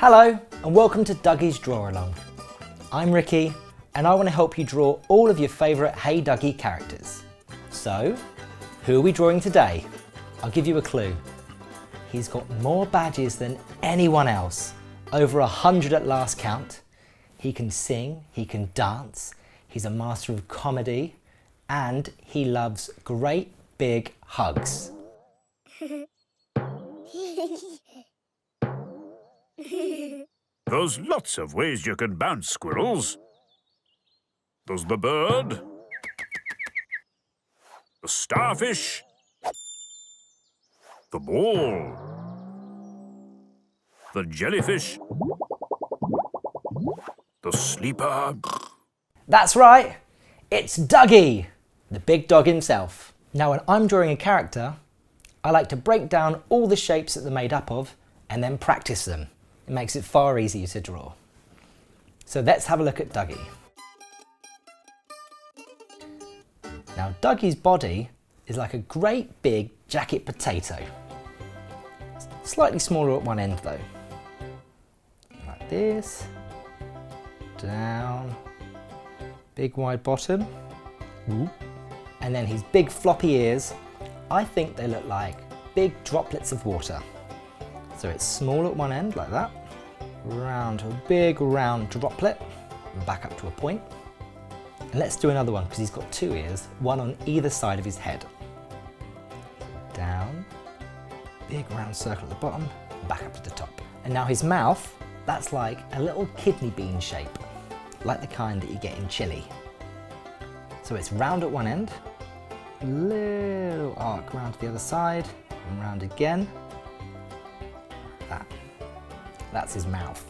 Hello and welcome to Dougie's Draw Along. I'm Ricky and I want to help you draw all of your favourite Hey Duggee characters. So, who are we drawing today? I'll give you a clue. He's got more badges than anyone else, over 100 at last count. He can sing, he can dance, he's a master of comedy, and he loves great big hugs. There's lots of ways you can bounce, squirrels. There's the bird, the starfish, the ball, the jellyfish, the sleeper. That's right, it's Dougie, the big dog himself. Now when I'm drawing a character, I like to break down all the shapes that they're made up of and then practice them. It makes it far easier to draw. So let's have a look at Dougie. Now Dougie's body is like a great big jacket potato. Slightly smaller at one end though. Like this, down, big wide bottom, and then his big floppy ears, I think they look like big droplets of water. So it's small at one end like that, round to a big round droplet, and back up to a point. And let's do another one because he's got two ears, one on either side of his head. Down, big round circle at the bottom, and back up to the top. And now his mouth, that's like a little kidney bean shape, like the kind that you get in chili. So it's round at one end, little arc round to the other side, and round again. That's his mouth.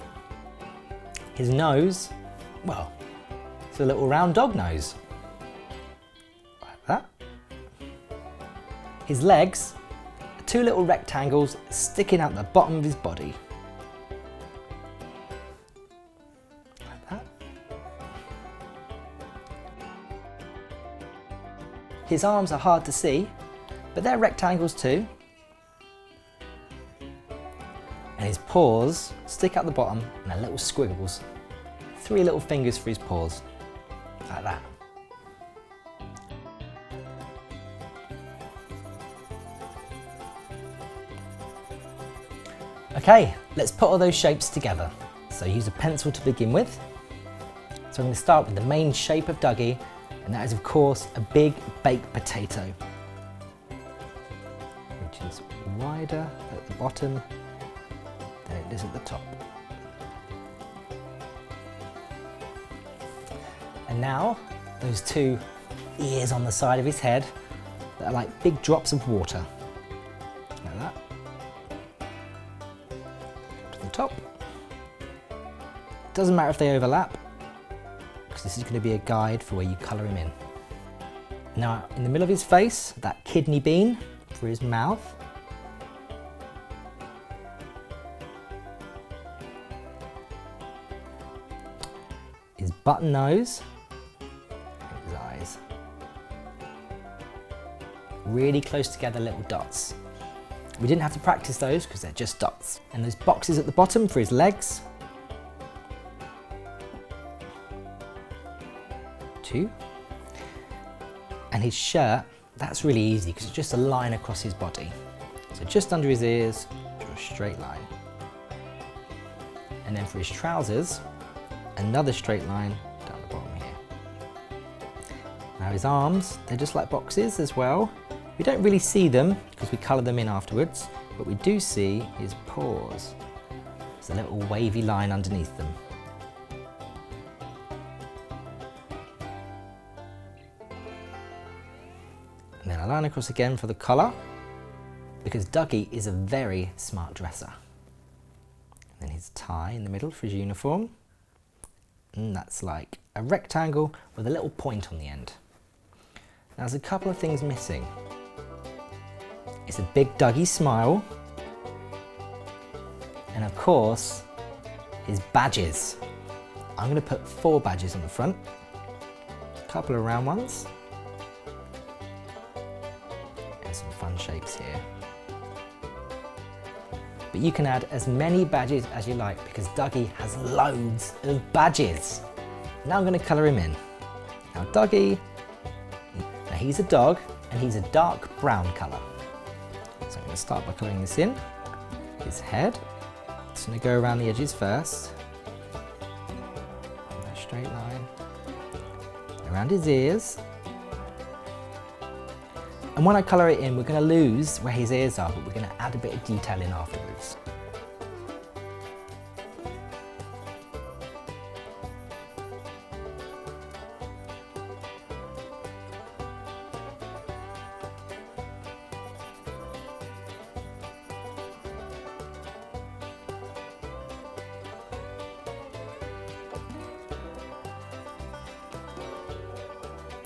His nose, well, it's a little round dog nose. Like that. His legs are two little rectangles sticking out the bottom of his body. Like that. His arms are hard to see, but they're rectangles too. And his paws stick out the bottom and are little squiggles. 3 little fingers for his paws, like that. Okay, let's put all those shapes together. So use a pencil to begin with. So I'm going to start with the main shape of Dougie, and that is of course a big baked potato, which is wider at the bottom than it is at the top. And now those 2 ears on the side of his head that are like big drops of water, like that, to the top. Doesn't matter if they overlap, because this is going to be a guide for where you colour him in. Now in the middle of his face, that kidney bean for his mouth. His button nose, and his eyes. Really close together little dots. We didn't have to practice those because they're just dots. And those boxes at the bottom for his legs. 2. And his shirt, that's really easy because it's just a line across his body. So just under his ears, draw a straight line. And then for his trousers, another straight line down the bottom here. Now his arms, they're just like boxes as well. We don't really see them because we colour them in afterwards, but we do see his paws. There's a little wavy line underneath them. And then a line across again for the collar, because Dougie is a very smart dresser. And then his tie in the middle for his uniform. And that's like a rectangle with a little point on the end. Now there's a couple of things missing. It's a big Dougie smile. And of course, his badges. I'm going to put 4 badges on the front. A couple of round ones. And some fun shapes here. but you can add as many badges as you like because Duggee has loads of badges. Now I'm going to colour him in. Now Duggee, now he's a dog and he's a dark brown colour. So I'm going to start by colouring this in. His head, just going to go around the edges first. A straight line. Around his ears. And when I colour it in, we're going to lose where his ears are, but we're going to add a bit of detail in afterwards.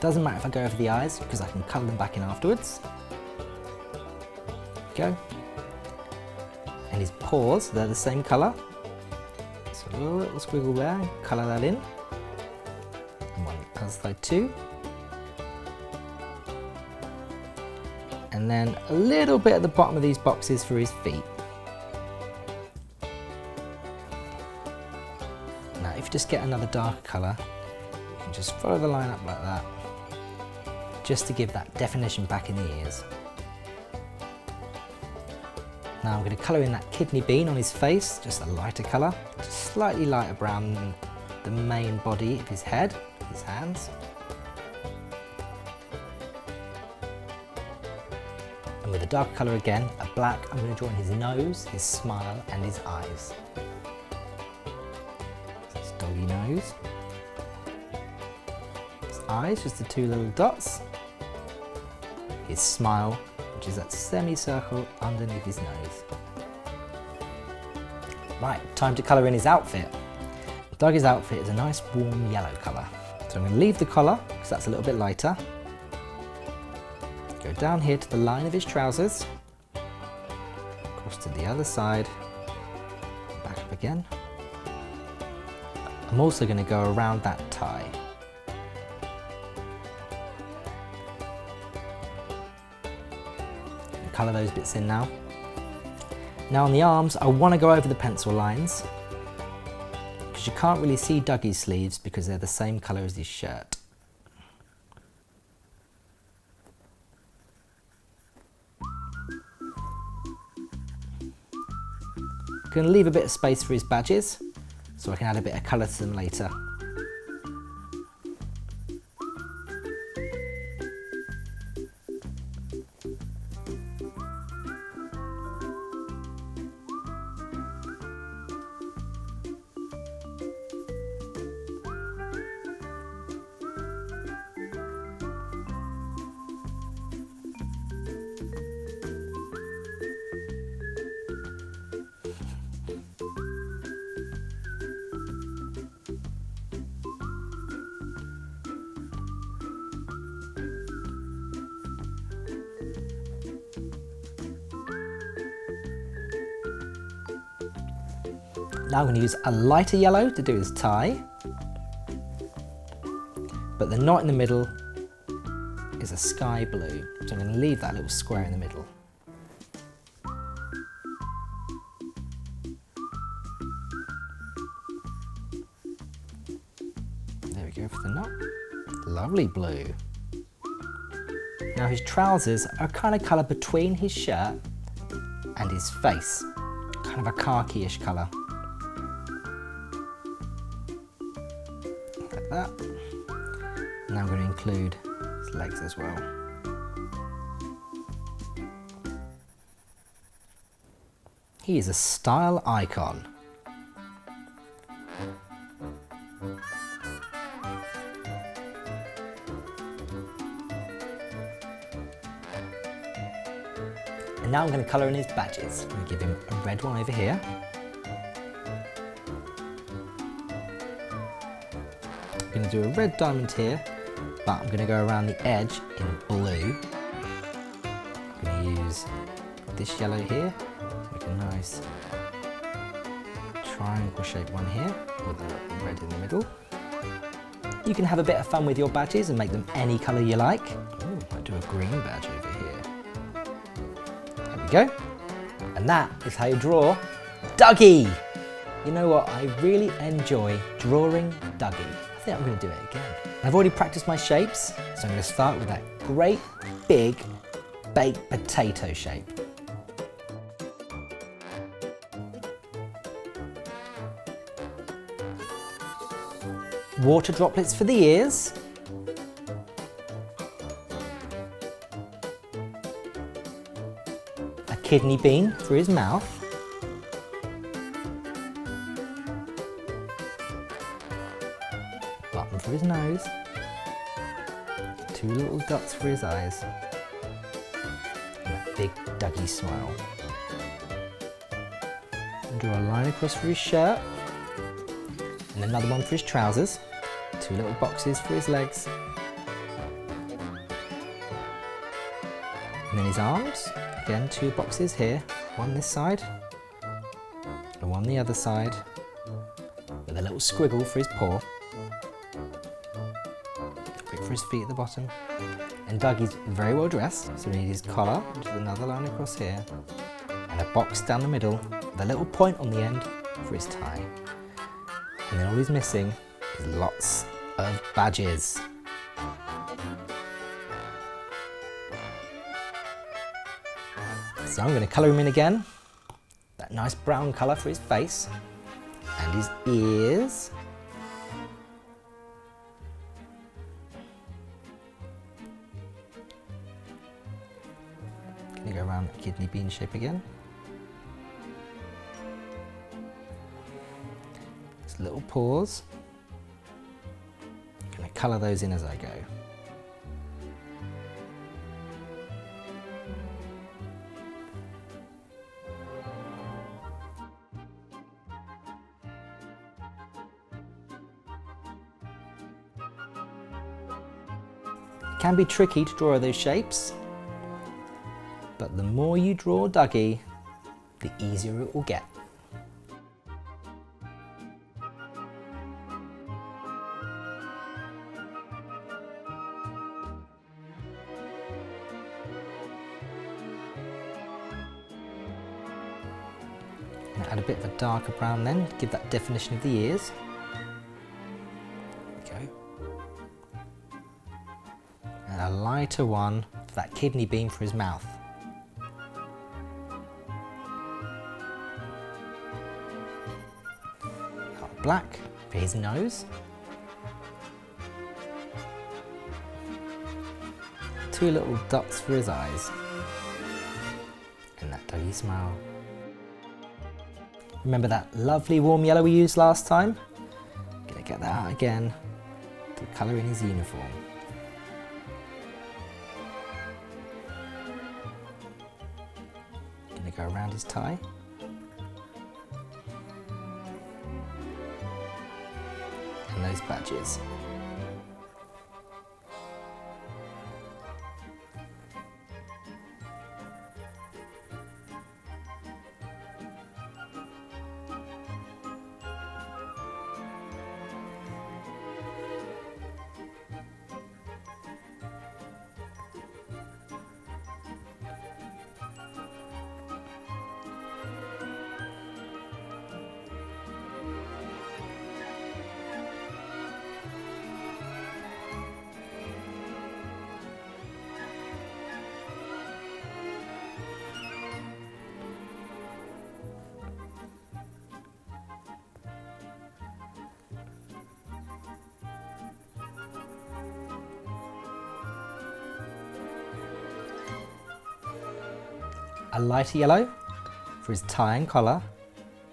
Doesn't matter if I go over the eyes because I can colour them back in afterwards. Go. And his paws, they're the same colour. So a little squiggle there, colour that in. And one other side too. And then a little bit at the bottom of these boxes for his feet. Now if you just get another darker colour, you can just follow the line up like that, just to give that definition back in the ears. Now I'm going to colour in that kidney bean on his face, just a lighter colour, just slightly lighter brown than the main body of his head, his hands. And with a dark colour again, a black, I'm going to draw in his nose, his smile and his eyes. So his doggy nose. His eyes, just the two little dots. His smile, which is that semicircle underneath his nose. Right, time to colour in his outfit. Duggee's outfit is a nice warm yellow colour. So I'm going to leave the collar because that's a little bit lighter. Go down here to the line of his trousers. Across to the other side. Back up again. I'm also going to go around that tie. Colour those bits in now. Now on the arms, I want to go over the pencil lines because you can't really see Duggee's sleeves because they're the same colour as his shirt. I'm going to leave a bit of space for his badges so I can add a bit of colour to them later. Now I'm going to use a lighter yellow to do his tie, but the knot in the middle is a sky blue, so I'm going to leave that little square in the middle. There we go for the knot. Lovely blue. Now his trousers are kind of colour between his shirt and his face, kind of a khaki-ish colour. Like that. Now I'm going to include his legs as well. He is a style icon. And now I'm going to colour in his badges. I'm going to give him a red one over here. I'm going to do a red diamond here, but I'm going to go around the edge in blue. I'm going to use this yellow here, make a nice triangle shaped one here with a red in the middle. You can have a bit of fun with your badges and make them any colour you like. Ooh, I'll do a green badge over here. There we go. A And that is how you draw Duggee. You know what, I really enjoy drawing Duggee. I think I'm going to do it again. I've already practiced my shapes, so I'm going to start with that great big baked potato shape. Water droplets for the ears. A kidney bean for his mouth. Button for his nose. 2 little dots for his eyes. And a big Duggee smile. And draw a line across for his shirt. And another one for his trousers. 2 little boxes for his legs. And then his arms. Again, 2 boxes here. One this side. And one the other side. With a little squiggle for his paw. A bit for his feet at the bottom. And Duggee's very well dressed. So we need his collar, which is another line across here. And a box down the middle with a little point on the end for his tie. And then all he's missing is lots of badges. So I'm going to colour him in again. That nice brown colour for his face and his ears. Going to go around the kidney bean shape again. His little paws. I'm going to colour those in as I go. It can be tricky to draw those shapes, but the more you draw Duggee, the easier it will get. Now add a bit of a darker brown then, give that definition of the ears. There we go. And a lighter one for that kidney bean for his mouth. Black for his nose. 2 little dots for his eyes. And that Duggee smile. Remember that lovely warm yellow we used last time? Gonna get that out again to colour in his uniform. Gonna go around his tie. And those badges. A lighter yellow for his tie and collar.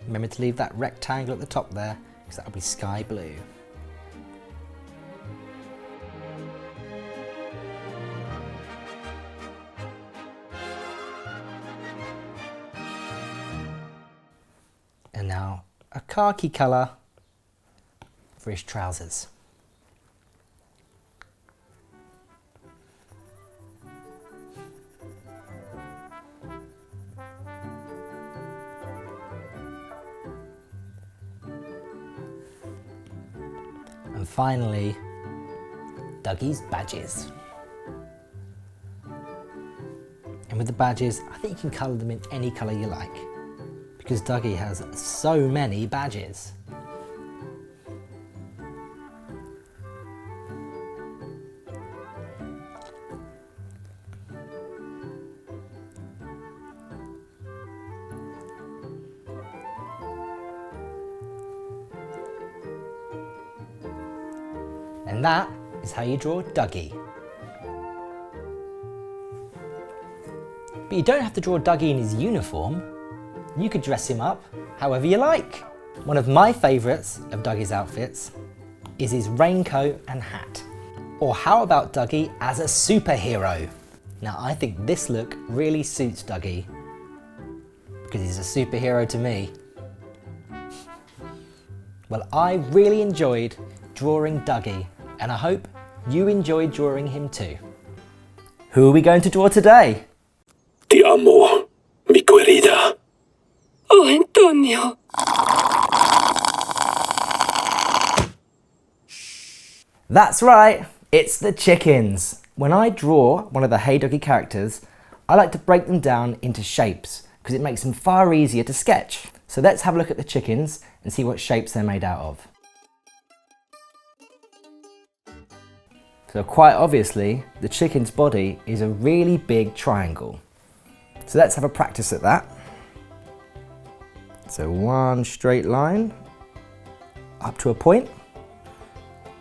Remember to leave that rectangle at the top there, because that'll be sky blue. And now a khaki colour for his trousers. And finally, Duggee's badges. And with the badges, I think you can colour them in any colour you like, because Duggee has so many badges. And that is how you draw Duggee. But you don't have to draw Duggee in his uniform. You could dress him up however you like. One of my favourites of Duggee's outfits is his raincoat and hat. Or how about Duggee as a superhero? Now I think this look really suits Duggee because he's a superhero to me. Well, I really enjoyed drawing Duggee, and I hope you enjoyed drawing him too. Who are we going to draw today? Ti amo, mi querida. Oh, Antonio. That's right, it's the chickens. When I draw one of the Hey Duggee characters, I like to break them down into shapes because it makes them far easier to sketch. So let's have a look at the chickens and see what shapes they're made out of. So quite obviously, the chicken's body is a really big triangle. So let's have a practice at that. So one straight line up to a point,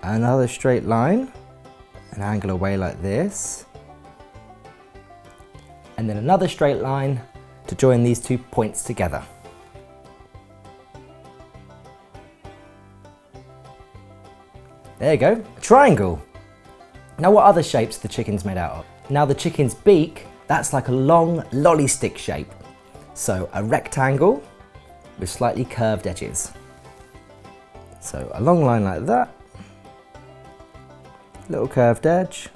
another straight line, an angle away like this, and then another straight line to join these 2 points together. There you go, a triangle. Now what other shapes are the chickens made out of? Now the chicken's beak, that's like a long lolly stick shape. So a rectangle with slightly curved edges. So a long line like that, little curved edge,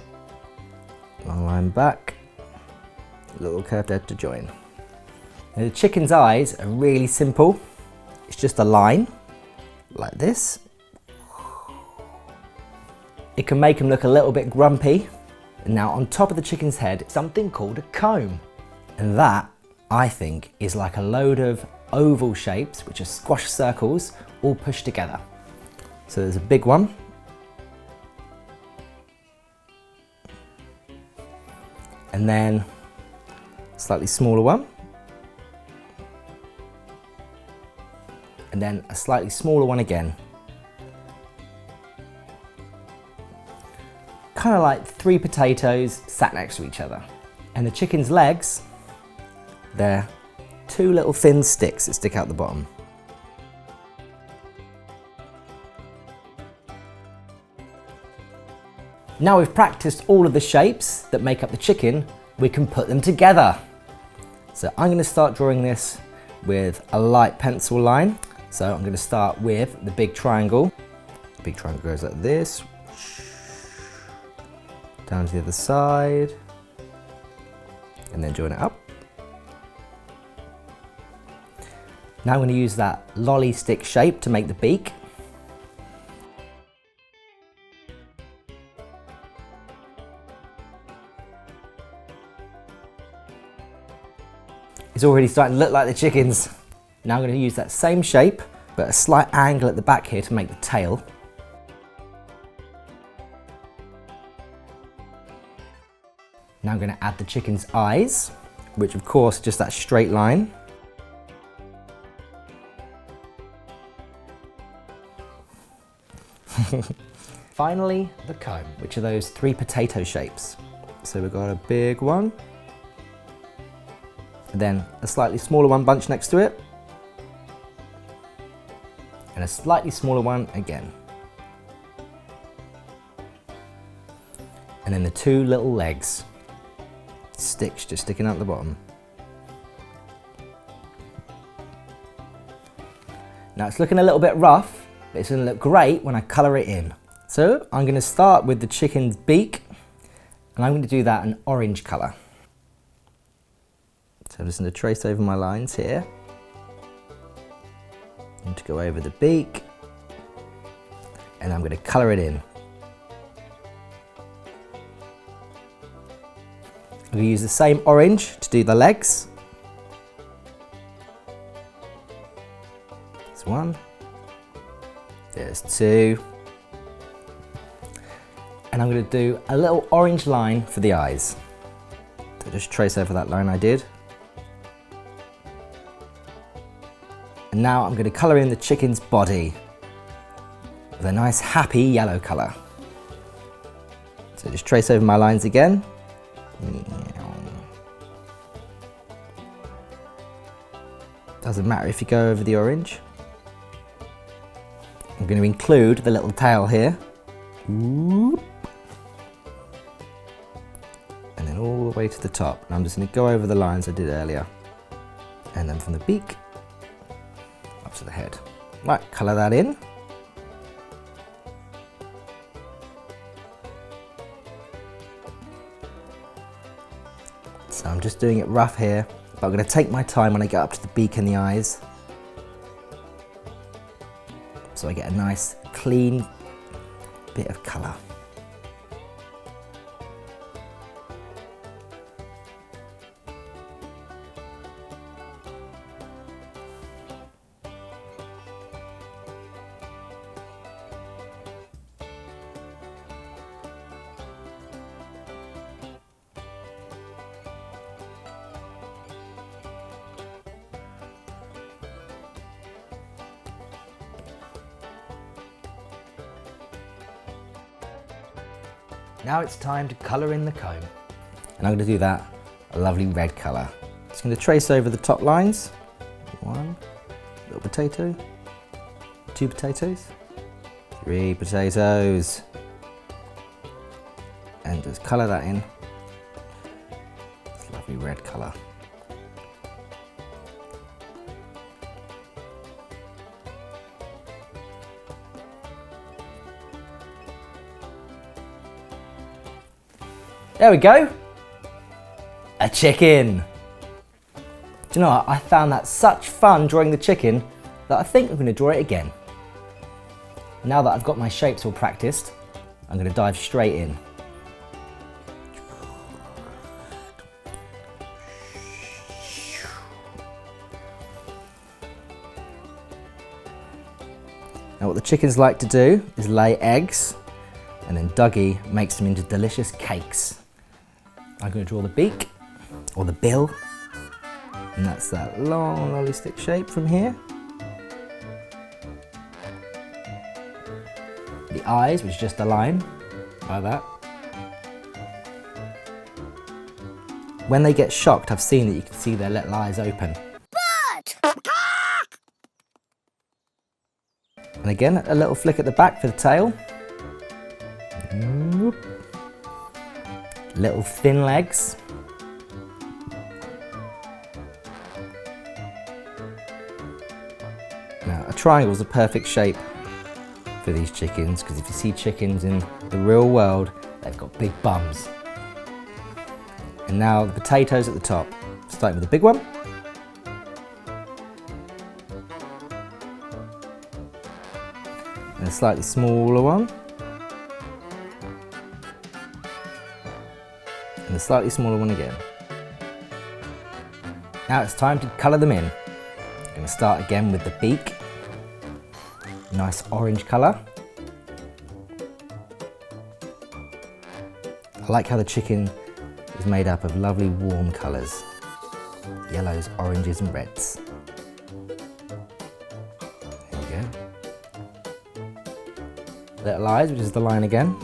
long line back, little curved edge to join. Now the chicken's eyes are really simple. It's just a line like this. It can make them look a little bit grumpy. And now on top of the chicken's head, something called a comb. And that, I think, is like a load of oval shapes, which are squash circles, all pushed together. So there's a big one. And then a slightly smaller one. And then a slightly smaller one again. Kind of like 3 potatoes sat next to each other. And the chicken's legs, they're 2 little thin sticks that stick out the bottom. Now we've practiced all of the shapes that make up the chicken, we can put them together. So I'm going to start drawing this with a light pencil line. So I'm going to start with the big triangle. The big triangle goes like this. Down to the other side, and then join it up. Now I'm going to use that lolly stick shape to make the beak. It's already starting to look like the chickens. Now I'm going to use that same shape, but a slight angle at the back here to make the tail. Now I'm going to add the chicken's eyes, which of course just that straight line. Finally, the comb, which are those 3 potato shapes. So we've got a big one, and then a slightly smaller one bunched next to it, and a slightly smaller one again. And then the 2 little legs. Sticks just sticking out the bottom. Now it's looking a little bit rough, but it's going to look great when I colour it in. So I'm going to start with the chicken's beak, and I'm going to do that an orange colour. So I'm just going to trace over my lines here, and to go over the beak, and I'm going to colour it in. I'm going to use the same orange to do the legs. There's one. There's two. And I'm going to do a little orange line for the eyes. So just trace over that line I did. And now I'm going to colour in the chicken's body with a nice happy yellow colour. So just trace over my lines again. Doesn't matter if you go over the orange. I'm going to include the little tail here. And then all the way to the top. And I'm just going to go over the lines I did earlier. And then from the beak up to the head. Right, colour that in. So I'm just doing it rough here, but I'm going to take my time when I get up to the beak and the eyes. So I get a nice clean bit of colour. Now it's time to colour in the comb. And I'm going to do that a lovely red colour. Just going to trace over the top lines. One little potato, two potatoes, three potatoes. And just colour that in. It's a lovely red colour. There we go, a chicken. Do you know what, I found that such fun drawing the chicken that I think I'm going to draw it again. Now that I've got my shapes all practiced, I'm going to dive straight in. Now what the chickens like to do is lay eggs, and then Dougie makes them into delicious cakes. I'm going to draw the beak, or the bill, and that's that long lolly stick shape from here. The eyes, which is just a line, like that. When they get shocked, I've seen that you can see their little eyes open. But! And again, a little flick at the back for the tail. Little thin legs. Now, a triangle is a perfect shape for these chickens, because if you see chickens in the real world, they've got big bums. And now the potatoes at the top, starting with the big one. And a slightly smaller one. And a slightly smaller one again. Now it's time to colour them in. I'm going to start again with the beak. Nice orange colour. I like how the chicken is made up of lovely warm colours. Yellows, oranges and reds. There you go. Little eyes, which is the line again.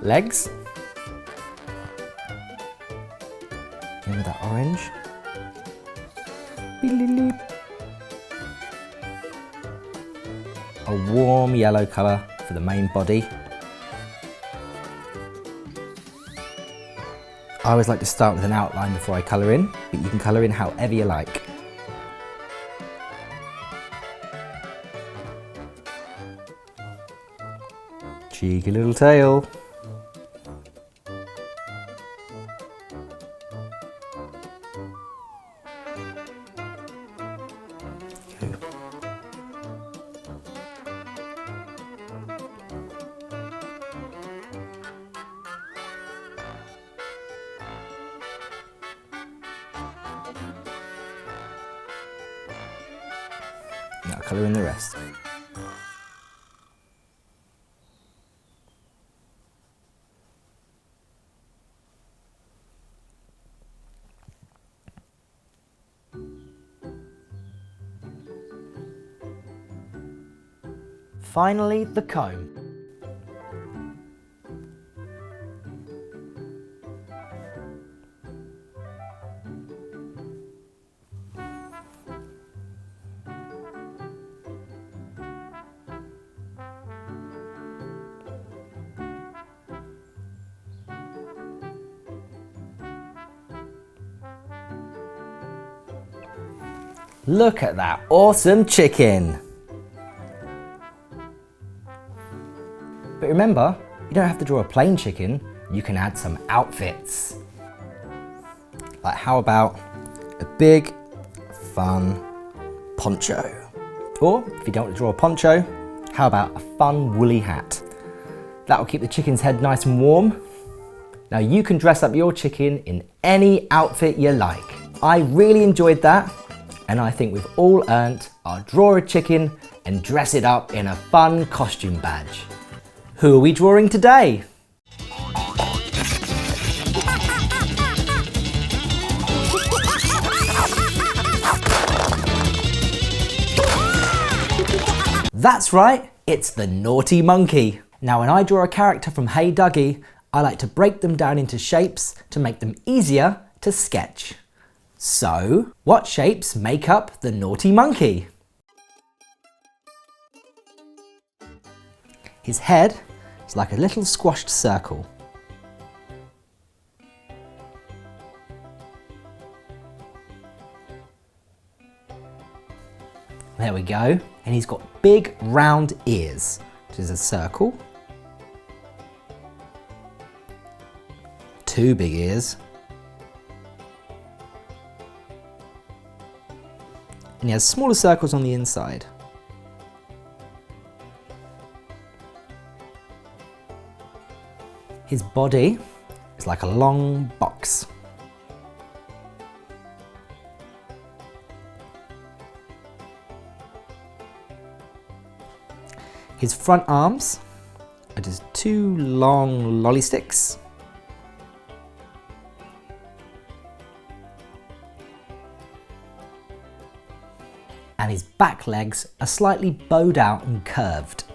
Legs. Again with that orange. A warm yellow colour for the main body. I always like to start with an outline before I colour in, but you can colour in however you like. Cheeky little tail. colour in the rest. Finally, the comb. Look at that awesome chicken! But remember, you don't have to draw a plain chicken, you can add some outfits. Like how about a big, fun poncho? Or if you don't want to draw a poncho, how about a fun woolly hat? That will keep the chicken's head nice and warm. Now you can dress up your chicken in any outfit you like. I really enjoyed that, and I think we've all earned our draw a chicken and dress it up in a fun costume badge. Who are we drawing today? That's right, it's the naughty monkey. Now when I draw a character from Hey Duggee, I like to break them down into shapes to make them easier to sketch. So, what shapes make up the naughty monkey? His head is like a little squashed circle. There we go. And he's got big round ears, which is a circle. Two big ears. And he has smaller circles on the inside. His body is like a long box. His front arms are just two long lolly sticks. And his back legs are slightly bowed out and curved,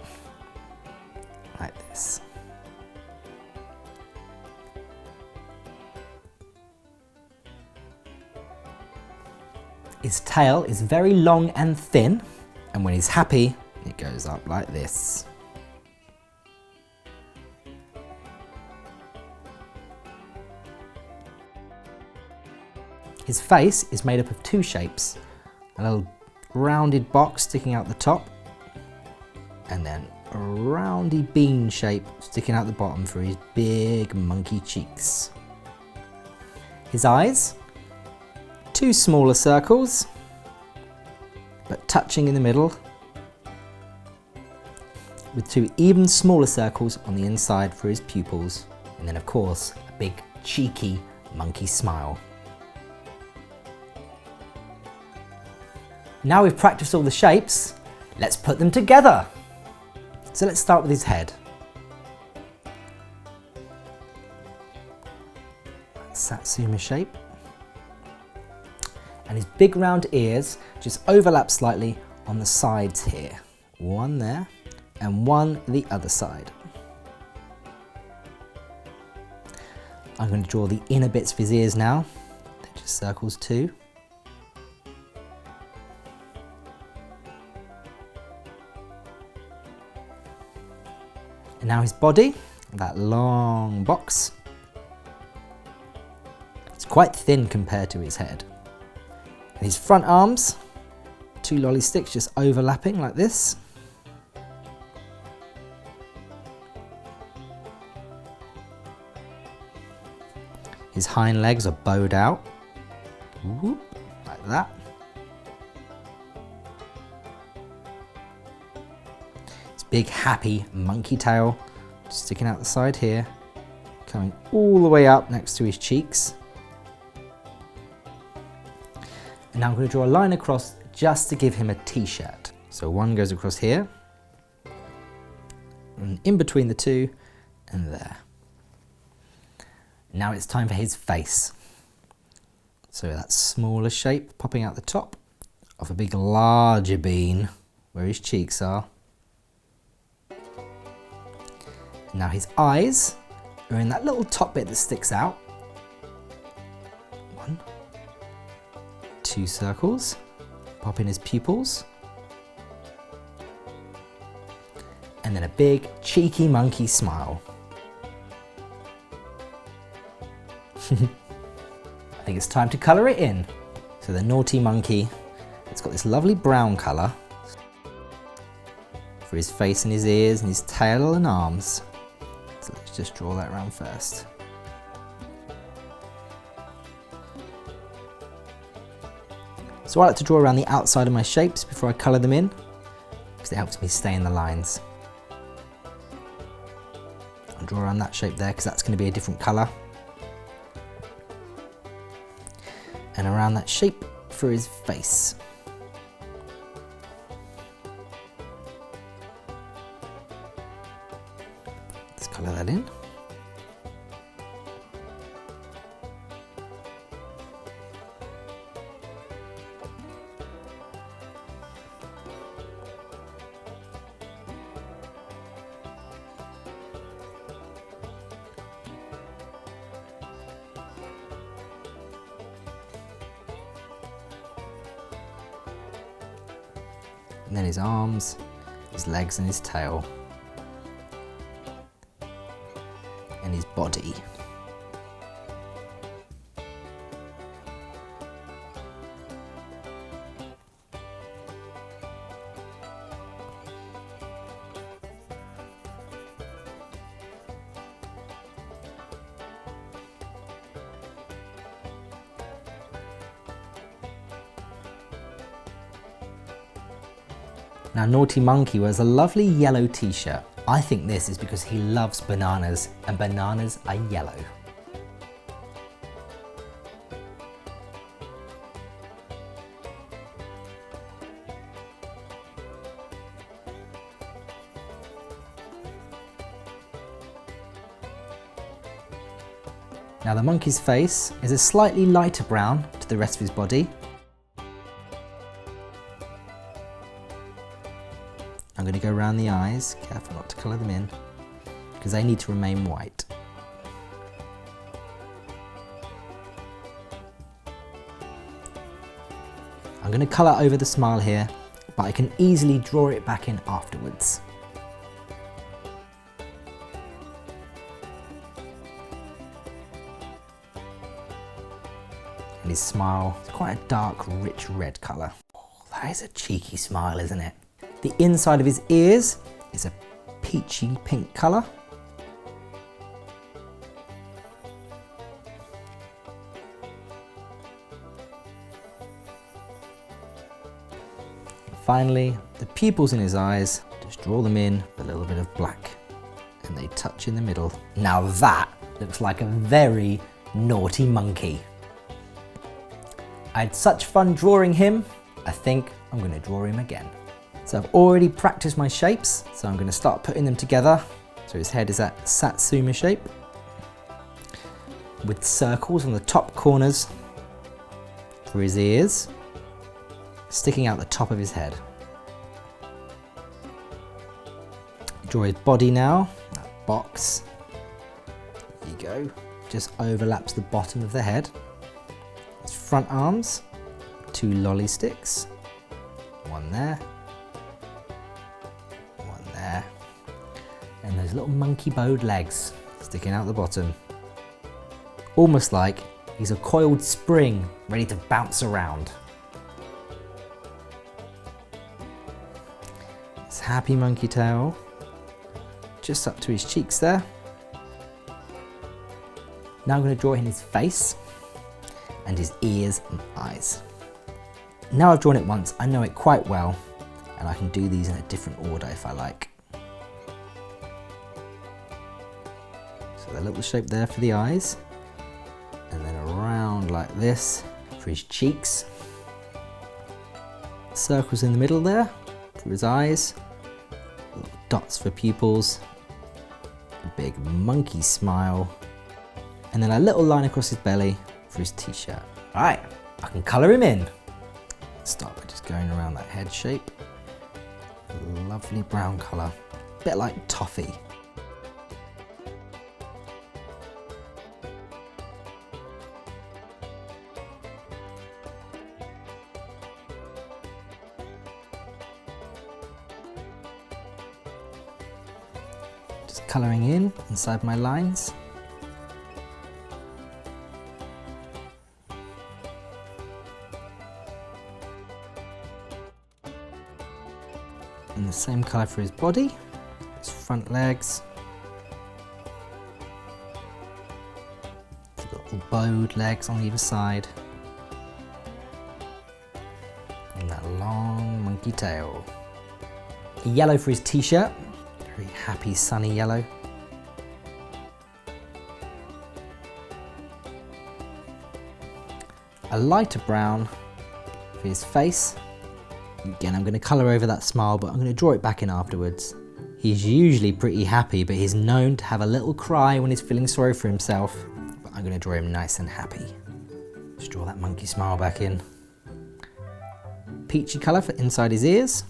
like this. His tail is very long and thin, and when he's happy, it goes up like this. His face is made up of two shapes, a little rounded box sticking out the top, and then a roundy bean shape sticking out the bottom for his big monkey cheeks. His eyes, two smaller circles, but touching in the middle, with two even smaller circles on the inside for his pupils, and then of course a big cheeky monkey smile. Now we've practiced all the shapes, let's put them together. So let's start with his head. Satsuma shape. And his big round ears just overlap slightly on the sides here. One there and one the other side. I'm going to draw the inner bits of his ears now. They're just circles too. And now his body, that long box. It's quite thin compared to his head. And his front arms, two lolly sticks just overlapping like this. His hind legs are bowed out, whoop, like that. Big happy monkey tail sticking out the side here, coming all the way up next to his cheeks. And now I'm going to draw a line across just to give him a t-shirt. So one goes across here, and in between the two, and there. Now it's time for his face. So that smaller shape popping out the top of a big larger bean where his cheeks are. Now his eyes are in that little top bit that sticks out. 1, 2 circles, pop in his pupils, and then a big cheeky monkey smile. I think it's time to colour it in. So the naughty monkey, it's got this lovely brown colour for his face and his ears and his tail and arms. So let's just draw that around first. So I like to draw around the outside of my shapes before I colour them in, because it helps me stay in the lines. I'll draw around that shape there because that's going to be a different colour. And around that shape for his face. Let's colour that in. And then his arms, his legs and his tail. And his body. Now Naughty Monkey wears a lovely yellow t-shirt. I think this is because he loves bananas, and bananas are yellow. Now the monkey's face is a slightly lighter brown to the rest of his body. I'm going to go around the eyes, careful not to colour them in, because they need to remain white. I'm going to colour over the smile here, but I can easily draw it back in afterwards. And his smile is quite a dark, rich red colour. Oh, that is a cheeky smile, isn't it? The inside of his ears is a peachy pink colour. Finally, the pupils in his eyes, just draw them in with a little bit of black and they touch in the middle. Now that looks like a very naughty monkey. I had such fun drawing him, I think I'm going to draw him again. So I've already practiced my shapes, so I'm going to start putting them together. So his head is that Satsuma shape, with circles on the top corners for his ears, sticking out the top of his head. Draw his body now, that box, there you go, just overlaps the bottom of the head. His front arms, 2 lolly sticks, one there, and those little monkey bowed legs sticking out the bottom. Almost like he's a coiled spring ready to bounce around. His happy monkey tail just up to his cheeks there. Now I'm going to draw in his face and his ears and eyes. Now I've drawn it once, I know it quite well, and I can do these in a different order if I like. So the little shape there for the eyes, and then around like this for his cheeks. Circles in the middle there for for his eyes, little dots for pupils, a big monkey smile, and then a little line across his belly for his t-shirt. All right, I can colour him in. Start by just going around that head shape. Lovely brown colour, a bit like toffee. Just colouring in inside my lines. And the same colour for his body, his front legs, his little bowed legs on either side, and that long monkey tail. A yellow for his t-shirt, very happy sunny yellow. A lighter brown for his face. Again, I'm going to colour over that smile, but I'm going to draw it back in afterwards. He's usually pretty happy, but he's known to have a little cry when he's feeling sorry for himself. But I'm going to draw him nice and happy. Just draw that monkey smile back in. Peachy colour for inside his ears.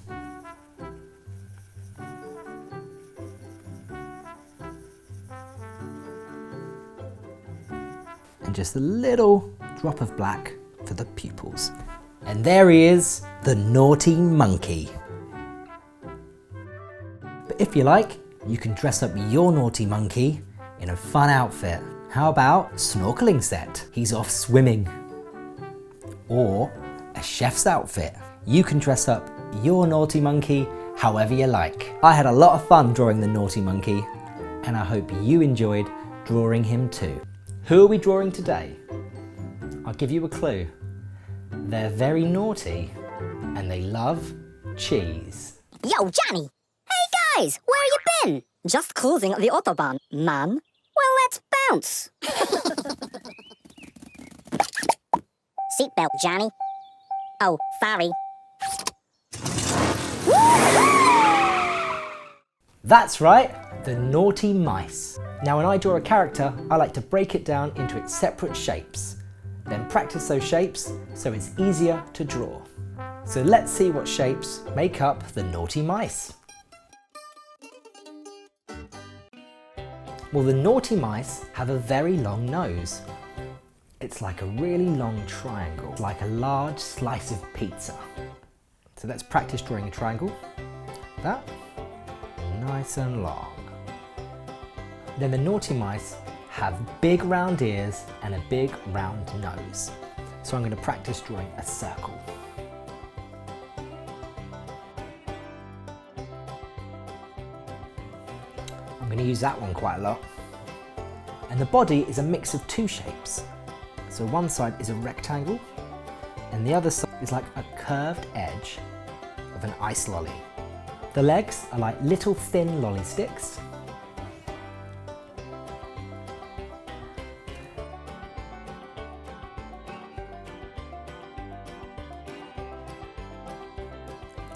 And just a little drop of black for the pupils. And there he is, the naughty monkey. But if you like, you can dress up your naughty monkey in a fun outfit. How about snorkeling set? He's off swimming. Or a chef's outfit. You can dress up your naughty monkey however you like. I had a lot of fun drawing the naughty monkey, and I hope you enjoyed drawing him too. Who are we drawing today? I'll give you a clue. They're very naughty and they love cheese. Yo, Johnny! Hey guys, where you been? Just cruising the Autobahn, man. Well, let's bounce. Seatbelt, Johnny. Oh, sorry. That's right, the naughty mice. Now when I draw a character, I like to break it down into its separate shapes. Then practice those shapes so it's easier to draw. So let's see what shapes make up the naughty mice. Well, the naughty mice have a very long nose. It's like a really long triangle, like a large slice of pizza. So let's practice drawing a triangle. That, nice and long. Then the naughty mice have big round ears and a big round nose. So I'm going to practice drawing a circle. I'm going to use that one quite a lot. And the body is a mix of two shapes. So one side is a rectangle and the other side is like a curved edge of an ice lolly. The legs are like little thin lolly sticks.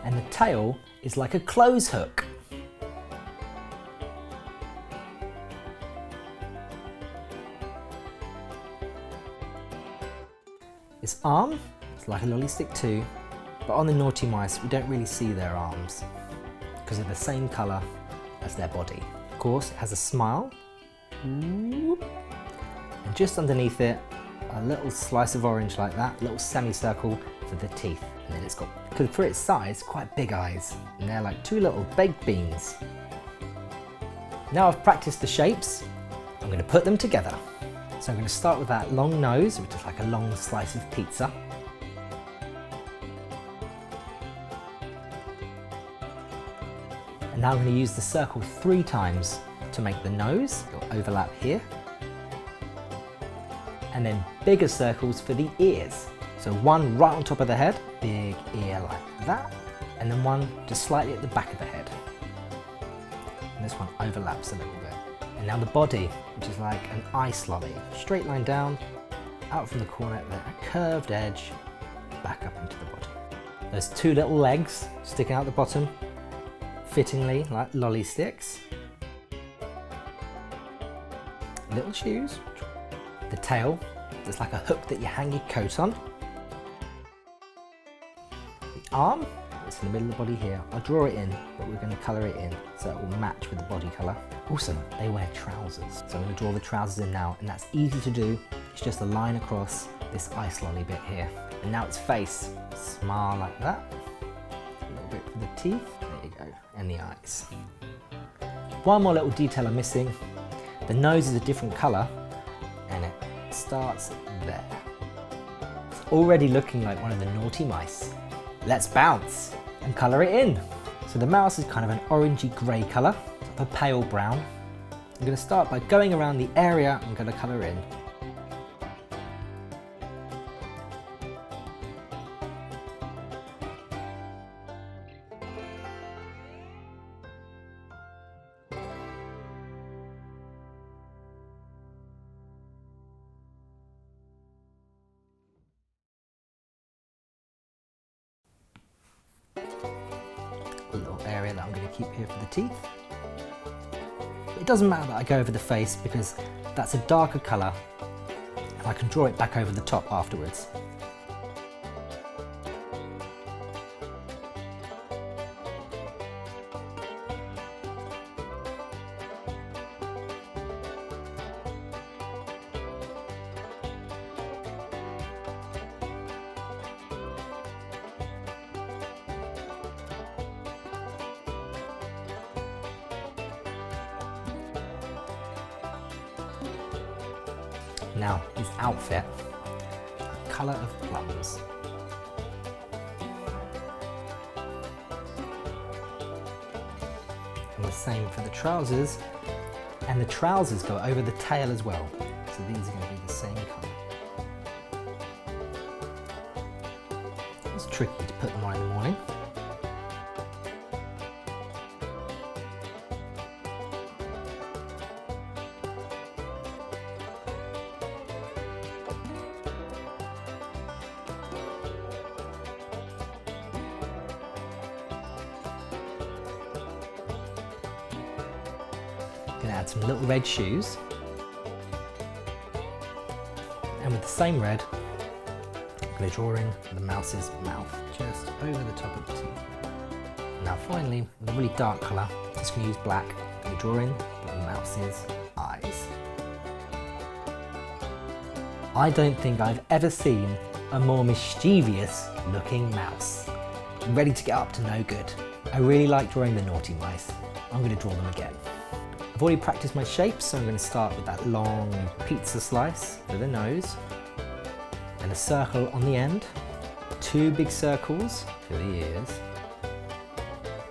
And the tail is like a clothes hook. Its arm is like a lolly stick too, but on the naughty mice we don't really see their arms because they're the same colour as their body. Of course, it has a smile, and just underneath it a little slice of orange like that, a little semicircle for the teeth. And then it's got, for its size, quite big eyes. And they're like two little baked beans. Now I've practiced the shapes, I'm going to put them together. So I'm going to start with that long nose, which is like a long slice of pizza. And now I'm going to use the circle 3 times to make the nose. It'll overlap here. And then bigger circles for the ears. So one right on top of the head, big ear like that, and then one just slightly at the back of the head. And this one overlaps a little bit. And now the body, which is like an ice lolly. Straight line down, out from the corner, then a curved edge, back up into the body. There's two little legs sticking out the bottom, fittingly like lolly sticks. Little shoes. The tail, there's like a hook that you hang your coat on. The arm, it's in the middle of the body here. I'll draw it in, but we're going to colour it in so it will match with the body colour. Also, they wear trousers. So I'm going to draw the trousers in now, and that's easy to do. It's just a line across this ice lolly bit here. And now its face, smile like that. A little bit for the teeth, there you go, and the eyes. One more little detail I'm missing. The nose is a different colour, and it starts there. It's already looking like one of the naughty mice. Let's bounce and colour it in. So the mouse is kind of an orangey grey colour, a pale brown. I'm going to start by going around the area I'm going to colour in. A little area that I'm going to keep here for the teeth. It doesn't matter that I go over the face because that's a darker colour and I can draw it back over the top afterwards. Now, his outfit, colour of plums. And the same for the trousers, and the trousers go over the tail as well. So these are going to be the same colour. It's tricky to put them on in the morning. Gonna add some little red shoes, and with the same red, I'm gonna draw in the mouse's mouth, just over the top of the teeth. Now finally, with a really dark colour, I'm just gonna use black, I'm gonna draw in the mouse's eyes. I don't think I've ever seen a more mischievous looking mouse, ready to get up to no good. I really like drawing the naughty mice. I'm gonna draw them again. I've already practiced my shapes, so I'm going to start with that long pizza slice for the nose, and a circle on the end, two big circles for the ears,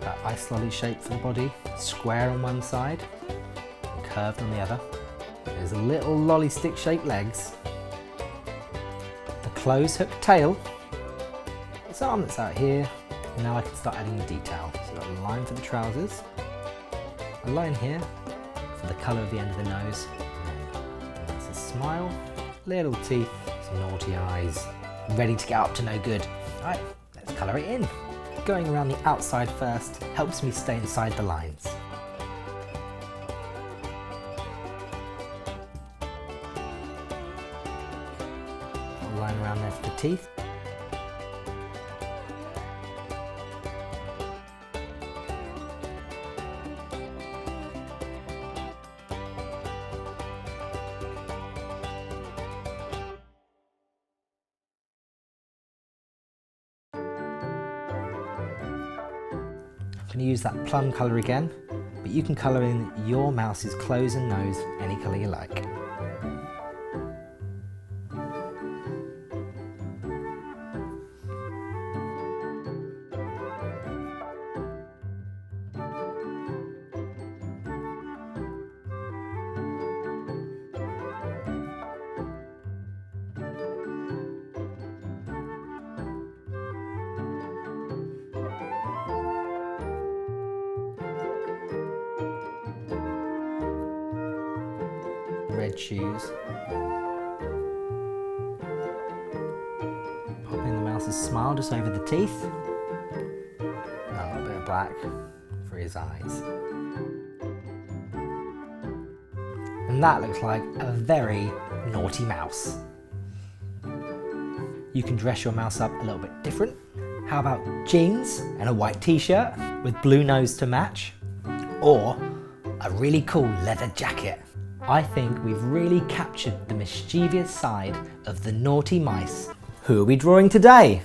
that ice lolly shape for the body, square on one side and curved on the other. There's a little lolly stick shaped legs, the close hook tail, this arm that's out here, and now I can start adding the detail. So I've got a line for the trousers, a line here for the colour of the end of the nose, and that's a smile, little teeth, some naughty eyes, ready to get up to no good. Alright, let's colour it in. Going around the outside first helps me stay inside the lines. A line around there for the teeth. I'm going to use that plum colour again, but you can colour in your mouse's clothes and nose any colour you like. Red shoes. Pop in the Mouse's smile just over the teeth. And a little bit of black for his eyes. And that looks like a very naughty mouse. You can dress your mouse up a little bit different. How about jeans and a white t-shirt with blue nose to match? Or a really cool leather jacket. I think we've really captured the mischievous side of the naughty mice. Who are we drawing today?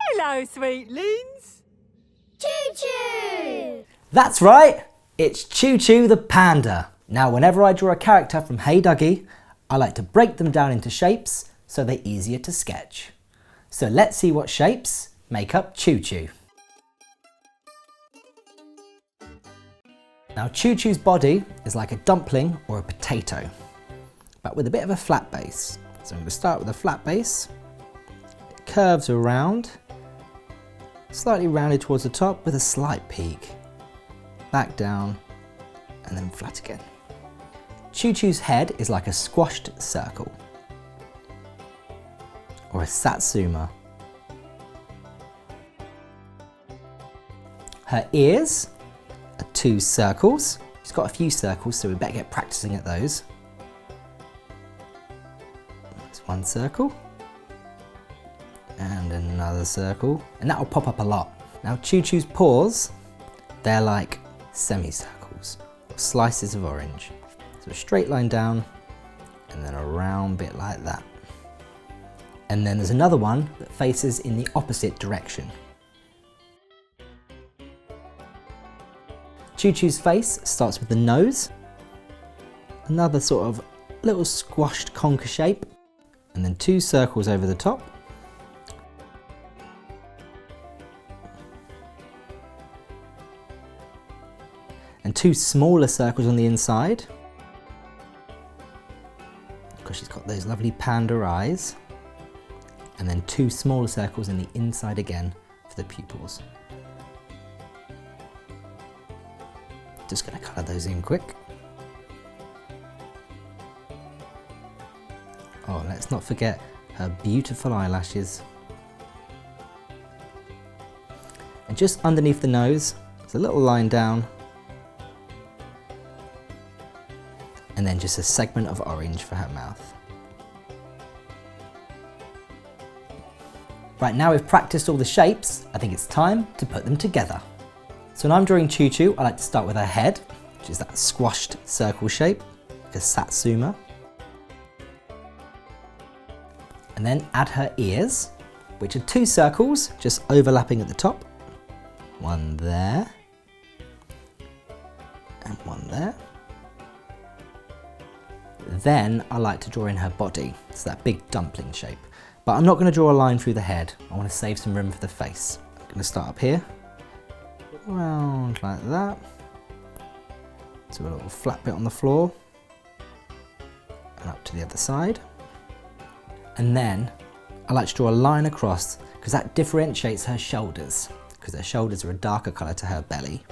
Hello, sweetlings. Choo-choo! That's right, it's Choo Choo the panda. Now whenever I draw a character from Hey Duggee, I like to break them down into shapes so they're easier to sketch. So let's see what shapes make up Choo Choo. Now Choo Choo's body is like a dumpling or a potato, but with a bit of a flat base. So I'm going to start with a flat base. It curves around, slightly rounded towards the top with a slight peak. Back down and then flat again. Choo Choo's head is like a squashed circle or a satsuma. Her ears are 2 circles. She's got a few circles, so we better get practicing at those. There's 1 circle and another circle, and that will pop up a lot. Now Choo Choo's paws, they're like semicircles or slices of orange. So a straight line down and then a round bit like that. And then there's another one that faces in the opposite direction. Choo Choo's face starts with the nose, another sort of little squashed conker shape, and then 2 circles over the top. And 2 smaller circles on the inside, because she's got those lovely panda eyes. And then 2 smaller circles in the inside again for the pupils. Just going to colour those in quick. Oh, let's not forget her beautiful eyelashes. And just underneath the nose, there's a little line down. And then just a segment of orange for her mouth. Right, now we've practiced all the shapes, I think it's time to put them together. So when I'm drawing Choo Choo, I like to start with her head, which is that squashed circle shape, like a satsuma. And then add her ears, which are 2 circles, just overlapping at the top. 1 there, and 1 there. Then I like to draw in her body, it's that big dumpling shape. But I'm not going to draw a line through the head, I want to save some room for the face. I'm going to start up here, round like that, to a little flat bit on the floor, and up to the other side. And then I like to draw a line across, because that differentiates her shoulders, because her shoulders are a darker colour to her belly.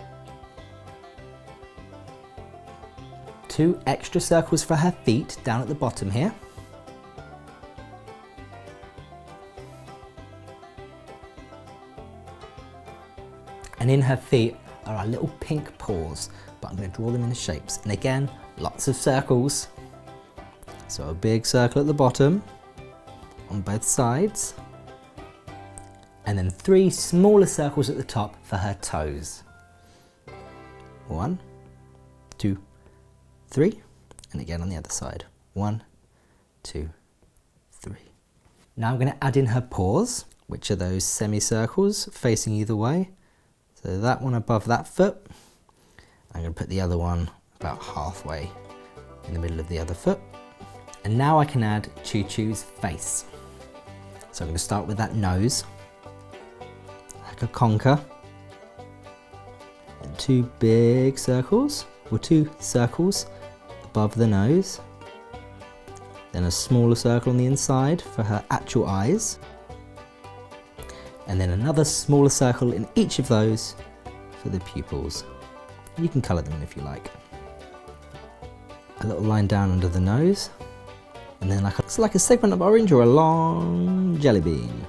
2 extra circles for her feet down at the bottom here. And in her feet are our little pink paws, but I'm going to draw them in the shapes. And again, lots of circles. So a big circle at the bottom on both sides. And then 3 smaller circles at the top for her toes. 1, 2, 3, and again on the other side. 1, 2, 3. Now I'm going to add in her paws, which are those semicircles facing either way. So that one above that foot. I'm going to put the other one about halfway in the middle of the other foot. And now I can add Choo Choo's face. So I'm going to start with that nose, like a conker. And 2 big circles, or 2 circles above the nose. Then a smaller circle on the inside for her actual eyes. And then another smaller circle in each of those for the pupils. You can colour them if you like. a little line down under the nose, and then it's like a segment of orange or a long jelly bean.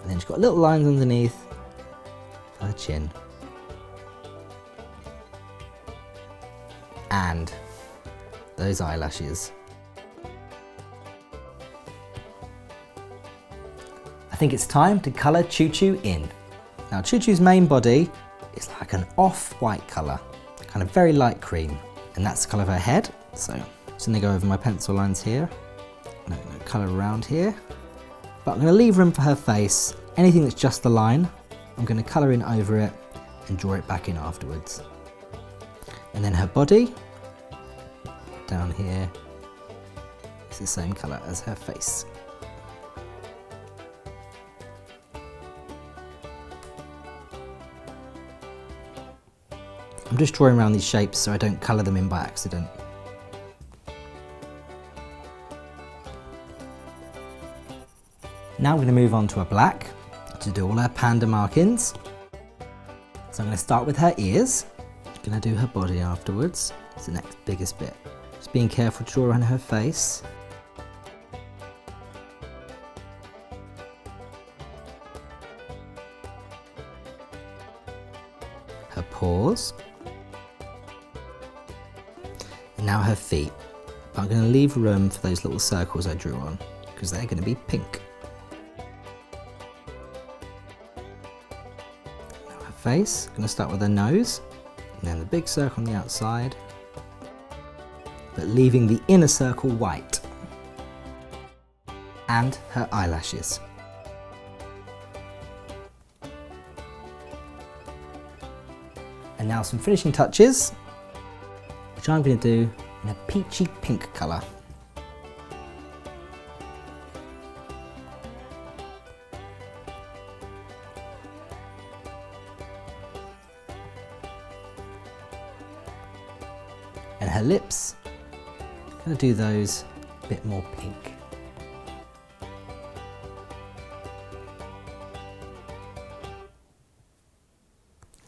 And then she's got little lines underneath her chin. And those eyelashes. I think it's time to colour Choo Choo in. Now Choo Choo's main body is like an off-white colour, kind of very light cream, and that's the colour of her head. So I'm just going to go over my pencil lines here, and I'm going to colour around here, but I'm going to leave room for her face. Anything that's just the line, I'm going to colour in over it and draw it back in afterwards. And then her body, down here, is the same colour as her face. I'm just drawing around these shapes so I don't colour them in by accident. Now I'm going to move on to a black to do all her panda markings. So I'm going to start with her ears. I'm going to do her body afterwards. It's the next biggest bit. Just being careful to draw around her face. Her paws. And now her feet. But I'm going to leave room for those little circles I drew on because they're going to be pink. Now her face. I'm going to start with her nose and then the big circle on the outside, but leaving the inner circle white. And her eyelashes. And now some finishing touches, which I'm going to do in a peachy pink colour. And her lips, I'm going to do those a bit more pink.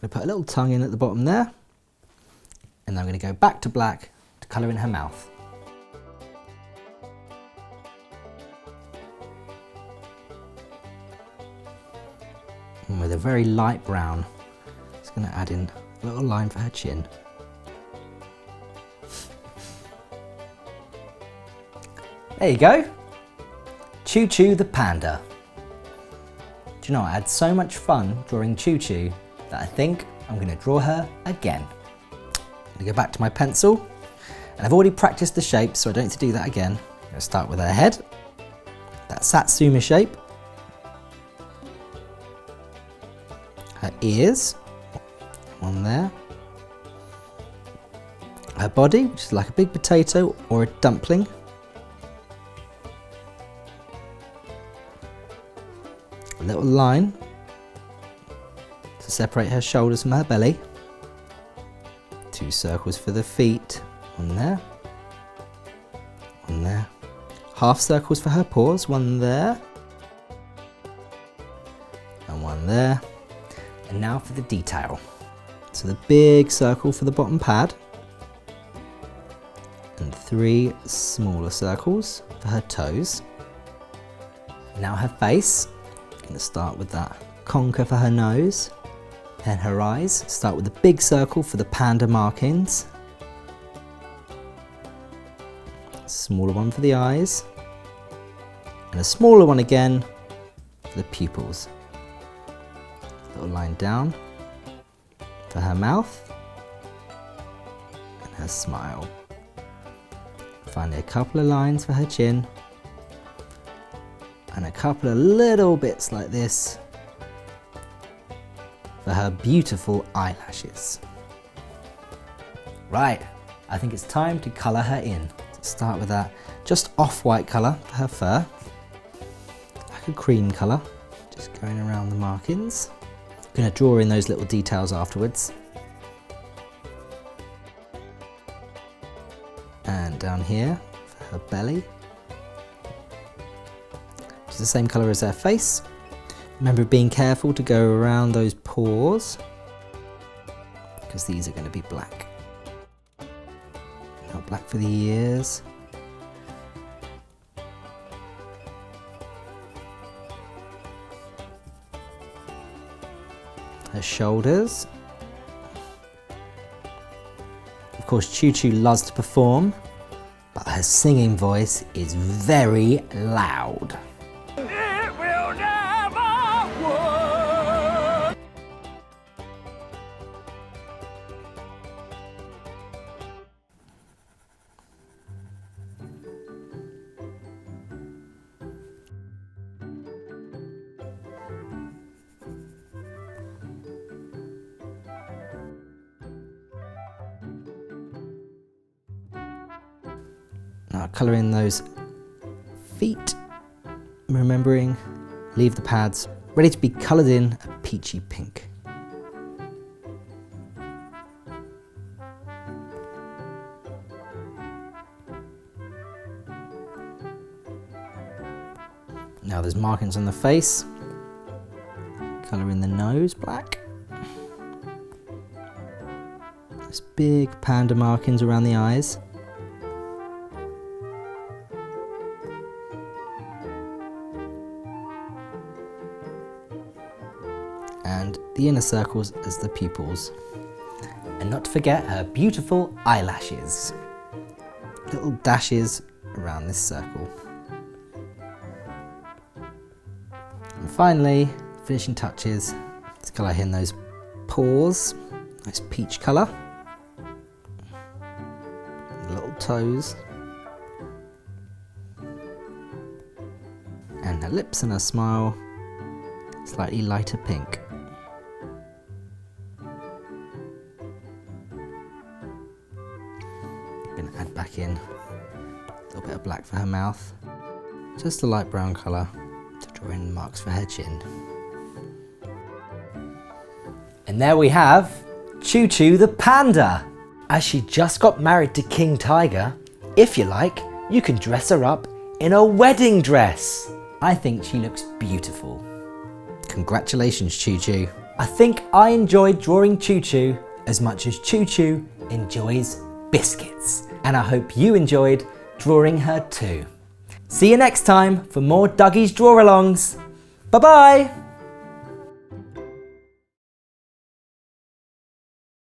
I'm going to put a little tongue in at the bottom there, and then I'm going to go back to black to colour in her mouth. And with a very light brown, just going to add in a little line for her chin. There you go, Choo Choo the panda. Do you know, I had so much fun drawing Choo Choo that I think I'm going to draw her again. I'm going to go back to my pencil, and I've already practiced the shape so I don't need to do that again. I'm going to start with her head, that Satsuma shape, her ears, one there, her body, which is like a big potato or a dumpling, a little line to separate her shoulders from her belly, two circles for the feet, one there, half circles for her paws, one there, and one there, and now for the detail. So the big circle for the bottom pad, and three smaller circles for her toes. Now her face. I'm going to start with that conker for her nose, and her eyes. Start with the big circle for the panda markings, smaller one for the eyes, and a smaller one again for the pupils. Little line down for her mouth and her smile. Finally a couple of lines for her chin, and a couple of little bits like this for her beautiful eyelashes. Right, I think it's time to colour her in. Let's start with that just off-white colour for her fur, like a cream colour, just going around the markings. I'm going to draw in those little details afterwards. And down here for her belly, the same colour as her face. Remember being careful to go around those paws. because these are going to be black. Now black for the ears. Her shoulders. Of course, Choo Choo loves to perform, but her singing voice is very loud. It will never work. Now colour in those feet, remembering, leave the pads, ready to be coloured in a peachy pink. Now there's markings on the face, colour in the nose black. There's big panda markings around the eyes. And the inner circles as the pupils. And not to forget her beautiful eyelashes. Little dashes around this circle. And finally, finishing touches, let's colour in those paws, nice peach colour. Little toes. And her lips and her smile, slightly lighter pink. Going to add back in a little bit of black for her mouth, just a light brown colour to draw in marks for her chin. And there we have Choo Choo the panda. As she just got married to King Tiger, if you like, you can dress her up in a wedding dress. I think she looks beautiful. Congratulations, Choo Choo. I think I enjoyed drawing Choo Choo as much as Choo Choo enjoys biscuits. And I hope you enjoyed drawing her too. See you next time for more Duggie's Draw-Alongs. Bye-bye.